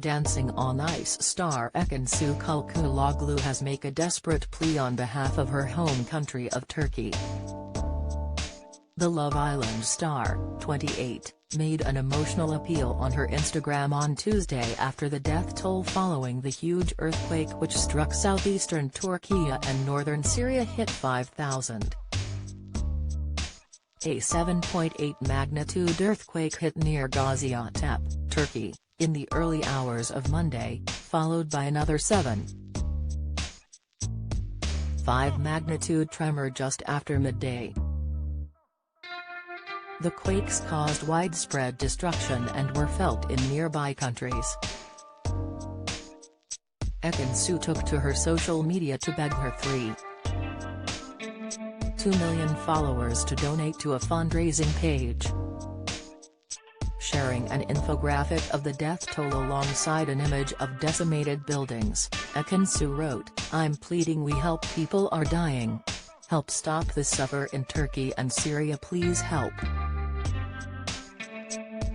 Dancing on Ice star Ekin-Su has made a desperate plea on behalf of her home country of Turkey. The Love Island star, 28, made an emotional appeal on her Instagram on Tuesday after the death toll following the huge earthquake which struck southeastern Turkey and northern Syria hit 5,000. A 7.8 magnitude earthquake hit near Gaziantep, Turkey, in the early hours of Monday, followed by another 7.5 magnitude tremor just after midday. The quakes caused widespread destruction and were felt in nearby countries. Ekin-Su took to her social media to beg her 3.2 million followers to donate to a fundraising page. Sharing an infographic of the death toll alongside an image of decimated buildings, Ekin-Su wrote, "I'm pleading we help, people are dying. Help stop the suffer in Turkey and Syria, please help.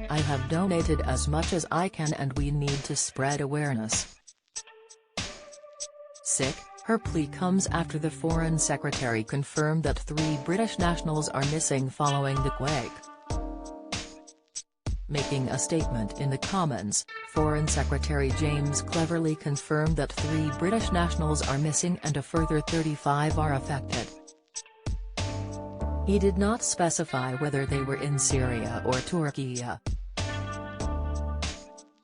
I have donated as much as I can and we need to spread awareness." Her plea comes after the Foreign Secretary confirmed that 3 British nationals are missing following the quake. Making a statement in the Commons, Foreign Secretary James Cleverly confirmed that 3 British nationals are missing and a further 35 are affected. He did not specify whether they were in Syria or Turkey.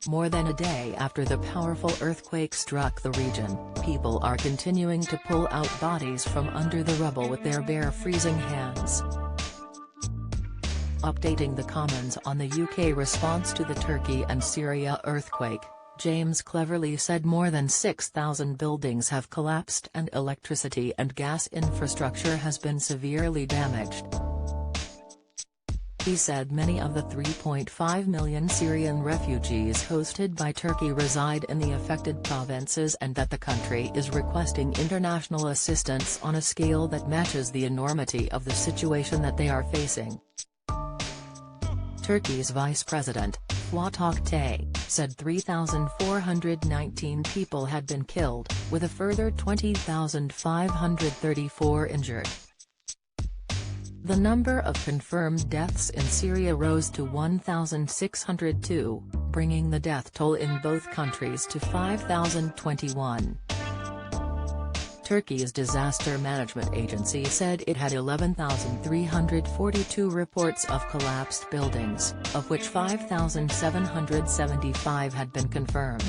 More than a day after the powerful earthquake struck the region, people are continuing to pull out bodies from under the rubble with their bare freezing hands. Updating the Commons on the UK response to the Turkey and Syria earthquake, James Cleverly said more than 6,000 buildings have collapsed and electricity and gas infrastructure has been severely damaged. He said many of the 3.5 million Syrian refugees hosted by Turkey reside in the affected provinces and that the country is requesting international assistance on a scale that matches the enormity of the situation that they are facing. Turkey's Vice President, Fatih Altay, said 3,419 people had been killed, with a further 20,534 injured. The number of confirmed deaths in Syria rose to 1,602, bringing the death toll in both countries to 5,021. Turkey's disaster management agency said it had 11,342 reports of collapsed buildings, of which 5,775 had been confirmed.